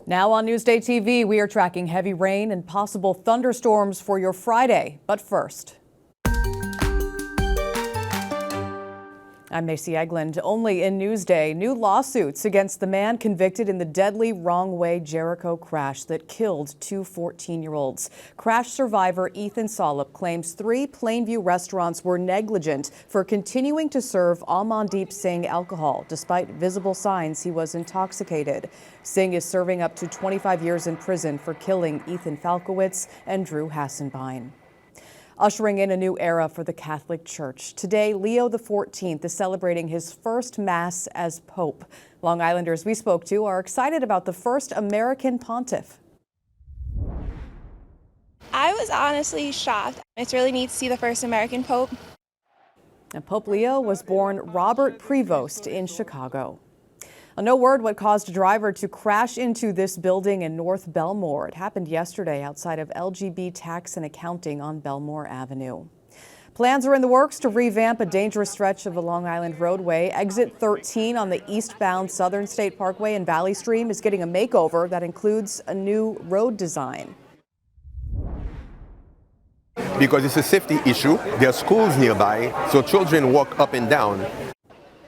Now on Newsday TV, we are tracking heavy rain and possible thunderstorms for your Friday. But first, I'm Macy Egland. Only in Newsday, new lawsuits against the man convicted in the deadly wrong-way Jericho crash that killed two 14-year-olds. Crash survivor Ethan Solip claims 3 Plainview restaurants were negligent for continuing to serve Amandeep Singh alcohol, despite visible signs he was intoxicated. Singh is serving up to 25 years in prison for killing Ethan Falkowitz and Drew Hassenbein. Ushering in a new era for the Catholic Church. Today, Leo XIV is celebrating his first Mass as Pope. Long Islanders we spoke to are excited about the first American pontiff. I was honestly shocked. It's really neat to see the first American Pope. And Pope Leo was born Robert Prevost in Chicago. No word what caused a driver to crash into this building in North Belmore. It happened yesterday outside of LGB Tax and Accounting on Belmore Avenue. Plans are in the works to revamp a dangerous stretch of the Long Island roadway. Exit 13 on the eastbound Southern State Parkway in Valley Stream is getting a makeover that includes a new road design. Because it's a safety issue, there are schools nearby, so children walk up and down.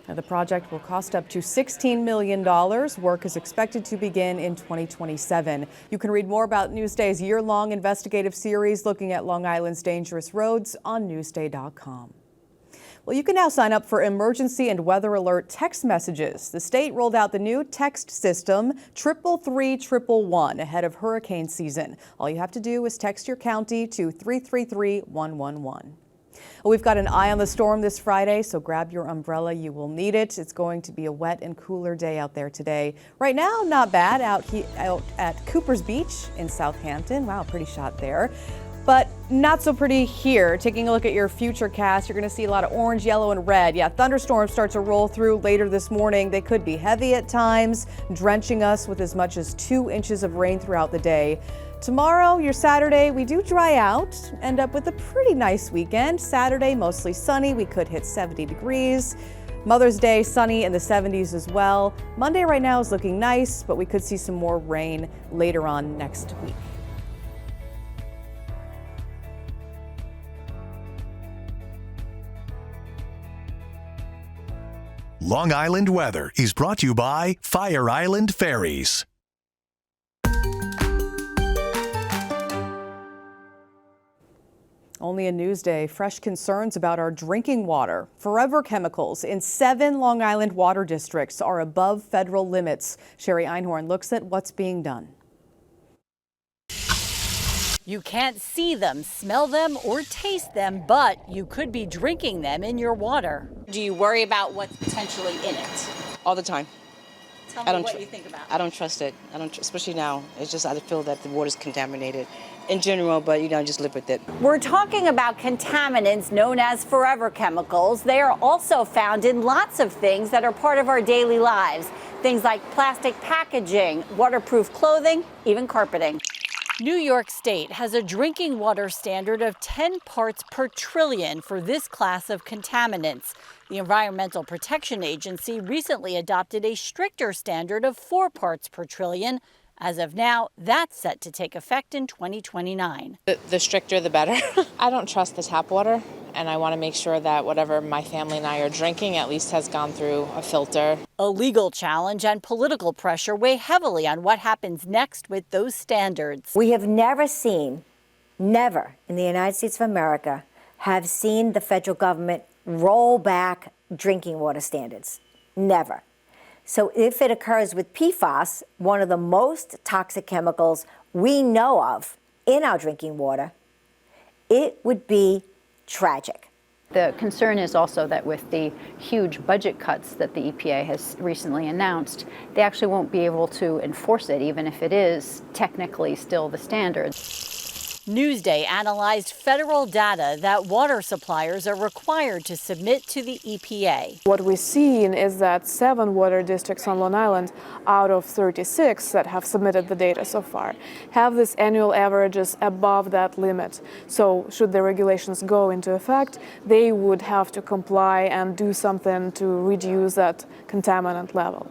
Now, the project will cost up to $16 million. Work is expected to begin in 2027. You can read more about Newsday's year-long investigative series looking at Long Island's dangerous roads on Newsday.com. Well, you can now sign up for emergency and weather alert text messages. The state rolled out the new text system 33311 ahead of hurricane season. All you have to do is text your county to 333-111. We've got an eye on the storm this Friday, so grab your umbrella. You will need it. It's going to be a wet and cooler day out there today. Right now, not bad out at Cooper's Beach in Southampton. Wow, pretty shot there. But not so pretty here. Taking a look at your futurecast, you're going to see a lot of orange, yellow, and red. Yeah, thunderstorms start to roll through later this morning. They could be heavy at times, drenching us with as much as 2 inches of rain throughout the day. Tomorrow, your Saturday, we do dry out, end up with a pretty nice weekend. Saturday, mostly sunny. We could hit 70 degrees. Mother's Day, sunny in the 70s as well. Monday right now is looking nice, but we could see some more rain later on next week. Long Island weather is brought to you by Fire Island Ferries. Only in Newsday, fresh concerns about our drinking water. Forever chemicals in 7 Long Island water districts are above federal limits. Sherry Einhorn looks at what's being done. You can't see them, smell them, or taste them, but you could be drinking them in your water. Do you worry about what's potentially in it? All the time. Tell me what you think about it. I don't trust it. Especially now. It's just I feel that the water's contaminated in general, but just live with it. We're talking about contaminants known as forever chemicals. They are also found in lots of things that are part of our daily lives. Things like plastic packaging, waterproof clothing, even carpeting. New York State has a drinking water standard of 10 parts per trillion for this class of contaminants. The Environmental Protection Agency recently adopted a stricter standard of 4 parts per trillion. As of now, that's set to take effect in 2029. The stricter, the better. I don't trust the tap water, and I want to make sure that whatever my family and I are drinking at least has gone through a filter. A legal challenge and political pressure weigh heavily on what happens next with those standards. We have never in the United States of America, have seen the federal government roll back drinking water standards. Never. So if it occurs with PFAS, one of the most toxic chemicals we know of in our drinking water, it would be tragic. The concern is also that with the huge budget cuts that the EPA has recently announced, they actually won't be able to enforce it, even if it is technically still the standard. Newsday analyzed federal data that water suppliers are required to submit to the EPA. What we're seeing is that 7 water districts on Long Island out of 36 that have submitted the data so far have these annual averages above that limit. So should the regulations go into effect, they would have to comply and do something to reduce that contaminant level.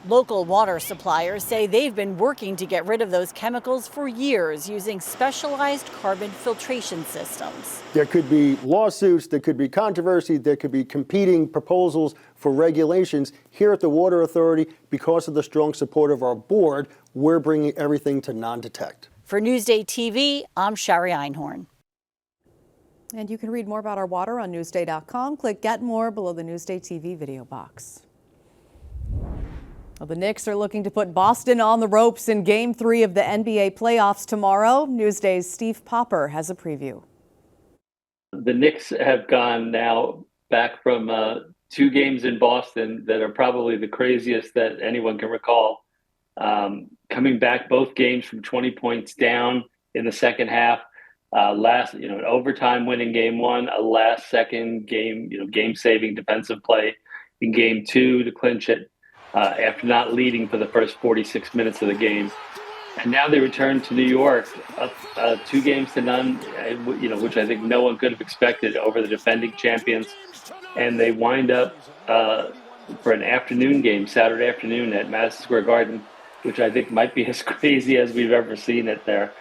Local water suppliers say they've been working to get rid of those chemicals for years using specialized carbon filtration systems. There could be lawsuits, there could be controversy, there could be competing proposals for regulations. Here at the Water Authority, because of the strong support of our board, we're bringing everything to non-detect. For Newsday TV, I'm Shari Einhorn. And you can read more about our water on Newsday.com. Click Get More below the Newsday TV video box. Well, the Knicks are looking to put Boston on the ropes in Game 3 of the NBA playoffs tomorrow. Newsday's Steve Popper has a preview. The Knicks have gone now back from 2 games in Boston that are probably the craziest that anyone can recall. Coming back both games from 20 points down in the second half. An overtime win in Game 1, a last-second game-saving defensive play in Game 2 to clinch it. After not leading for the first 46 minutes of the game. And now they return to New York, up 2-0, which I think no one could have expected over the defending champions. And they wind up for an afternoon game, Saturday afternoon at Madison Square Garden, which I think might be as crazy as we've ever seen it there.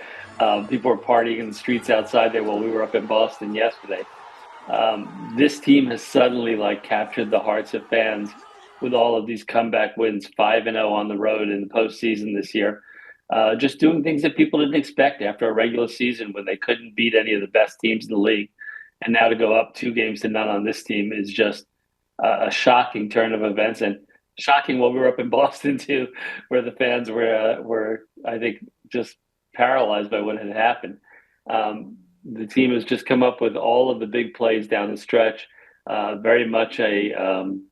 People were partying in the streets outside there while we were up in Boston yesterday. This team has suddenly captured the hearts of fans with all of these comeback wins, 5-0 on the road in the postseason this year. Just doing things that people didn't expect after a regular season when they couldn't beat any of the best teams in the league. And now to go up 2-0 on this team is just a shocking turn of events, and shocking while we were up in Boston too, where the fans were I think, just paralyzed by what had happened. The team has just come up with all of the big plays down the stretch. Very much a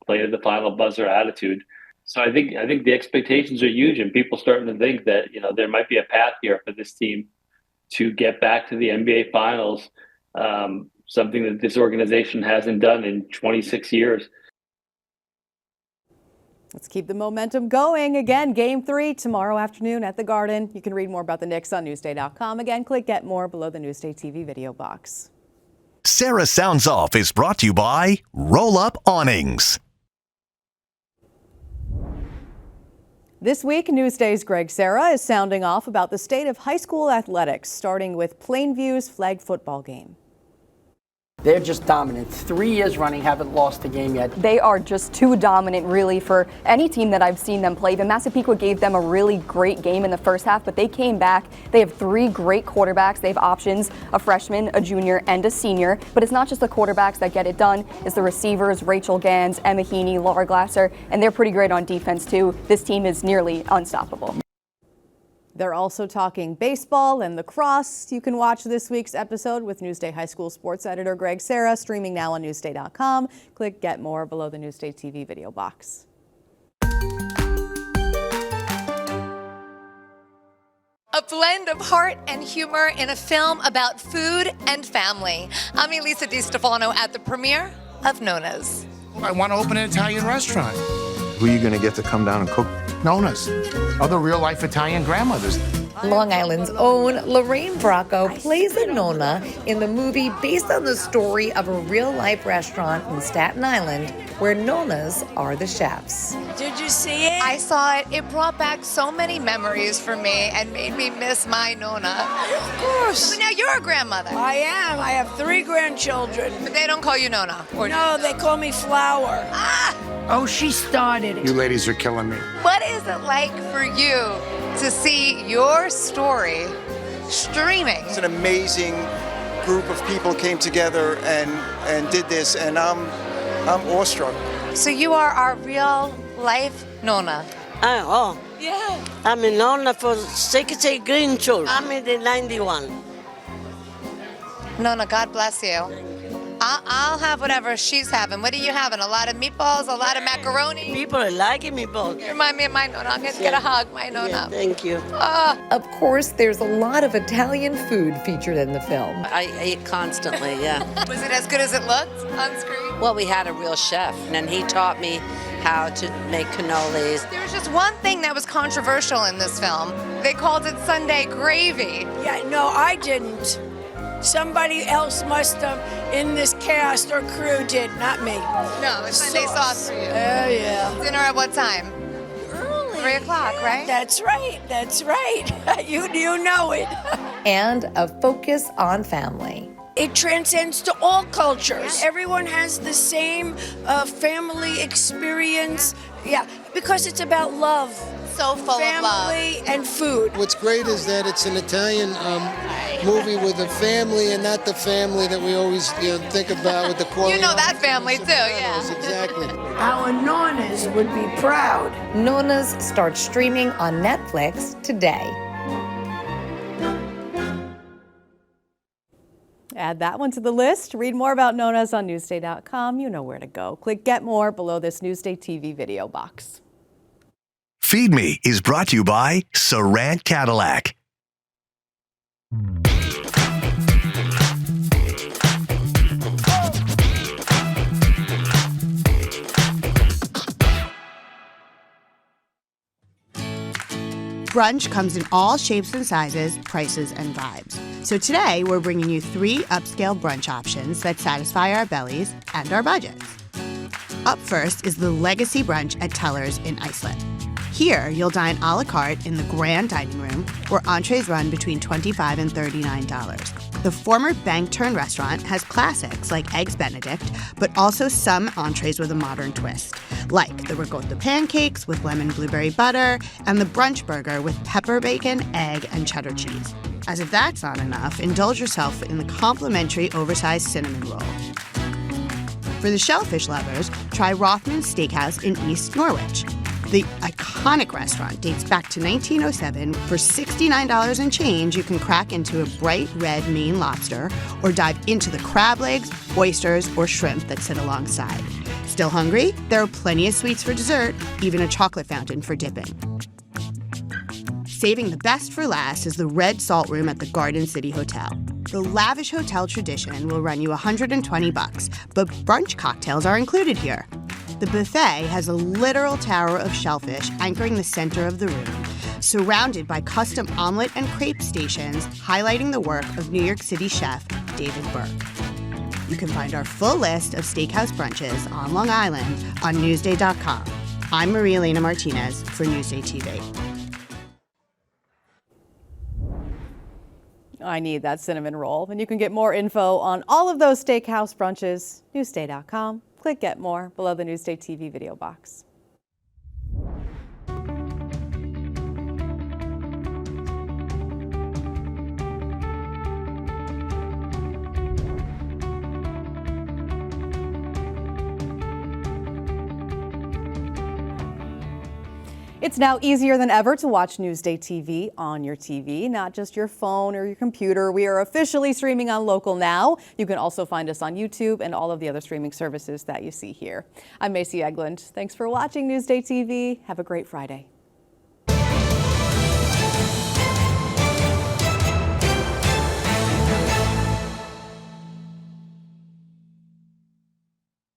play at the final buzzer attitude. So I think the expectations are huge, and people starting to think that there might be a path here for this team to get back to the NBA Finals, something that this organization hasn't done in 26 years. Let's keep the momentum going. Again, Game 3 tomorrow afternoon at the Garden. You can read more about the Knicks on Newsday.com. Again, click Get More below the Newsday TV video box. Sarah Sounds Off is brought to you by Roll Up Awnings. This week, Newsday's Greg Sarah is sounding off about the state of high school athletics, starting with Plainview's flag football game. They're just dominant. 3 years running, haven't lost a game yet. They are just too dominant, really, for any team that I've seen them play. The Massapequa gave them a really great game in the first half, but they came back. They have 3 great quarterbacks. They have options, a freshman, a junior, and a senior. But it's not just the quarterbacks that get it done. It's the receivers, Rachel Gans, Emma Heaney, Laura Glasser, and they're pretty great on defense, too. This team is nearly unstoppable. They're also talking baseball and lacrosse. You can watch this week's episode with Newsday High School sports editor Greg Sarah, streaming now on Newsday.com. Click Get More below the Newsday TV video box. A blend of heart and humor in a film about food and family. I'm Elisa DiStefano at the premiere of Nonas. I want to open an Italian restaurant. Who are you going to get to come down and cook? Nonas. Other real-life Italian grandmothers. Long Island's own Lorraine Bracco plays a Nona in the movie based on the story of a real-life restaurant in Staten Island where Nonas are the chefs. Did you see it? I saw it. It brought back so many memories for me and made me miss my Nona. Of course. But now you're a grandmother. I am. I have 3 grandchildren. But they don't call you Nona? Or no, they call me Flower. Ah! Oh, she started it. You ladies are killing me. What is it like for you to see your story streaming? It's an amazing group of people came together and did this, and I'm awestruck. So you are our real life Nona. Oh. Yeah. I'm in Nona for 60 grandchildren. I'm in the 91. Nona, God bless you. I'll have whatever she's having. What are you having? A lot of meatballs, a lot of macaroni? People are liking meatballs. You remind me of my Nona. I'm going to get a hug, my Nona. Yeah, thank you. Of course, there's a lot of Italian food featured in the film. I eat constantly, yeah. Was it as good as it looked on screen? Well, we had a real chef, and he taught me how to make cannolis. There was just one thing that was controversial in this film. They called it Sunday gravy. Yeah, no, I didn't. Somebody else must have in this cast or crew did, not me. No, it's Sunday sauce for you. Oh, yeah. Dinner at what time? Early. 3 o'clock, right? That's right. That's right. You know it. And a focus on family. It transcends to all cultures. Everyone has the same family experience. Yeah, because it's about love. So full of love. Family and food. What's great is that it's an Italian movie with a family and not the family that we always think about with the Corleone. You know that family too, yeah. Exactly. Our Nonas would be proud. Nonas starts streaming on Netflix today. Add that one to the list. Read more about Nonas on Newsday.com. You know where to go. Click Get More below this Newsday TV video box. Feed Me is brought to you by Sarant Cadillac. Brunch comes in all shapes and sizes, prices, and vibes. So today, we're bringing you 3 upscale brunch options that satisfy our bellies and our budgets. Up first is the Legacy Brunch at Teller's in Iceland. Here, you'll dine a la carte in the grand dining room, where entrees run between $25 and $39. The former Bank Turn restaurant has classics like Eggs Benedict, but also some entrees with a modern twist, like the ricotta pancakes with lemon blueberry butter and the brunch burger with pepper bacon, egg, and cheddar cheese. As if that's not enough, indulge yourself in the complimentary oversized cinnamon roll. For the shellfish lovers, try Rothman's Steakhouse in East Norwich. The iconic restaurant dates back to 1907. For $69 and change, you can crack into a bright red Maine lobster or dive into the crab legs, oysters, or shrimp that sit alongside. Still hungry? There are plenty of sweets for dessert, even a chocolate fountain for dipping. Saving the best for last is the Red Salt Room at the Garden City Hotel. The lavish hotel tradition will run you $120, but brunch cocktails are included here. The buffet has a literal tower of shellfish anchoring the center of the room, surrounded by custom omelet and crepe stations highlighting the work of New York City chef David Burke. You can find our full list of steakhouse brunches on Long Island on Newsday.com. I'm Maria Elena Martinez for Newsday TV. I need that cinnamon roll. And you can get more info on all of those steakhouse brunches, Newsday.com. Click Get More below the Newsday TV video box. It's now easier than ever to watch Newsday TV on your TV, not just your phone or your computer. We are officially streaming on Local now. You can also find us on YouTube and all of the other streaming services that you see here. I'm Macy Eglund. Thanks for watching Newsday TV. Have a great Friday.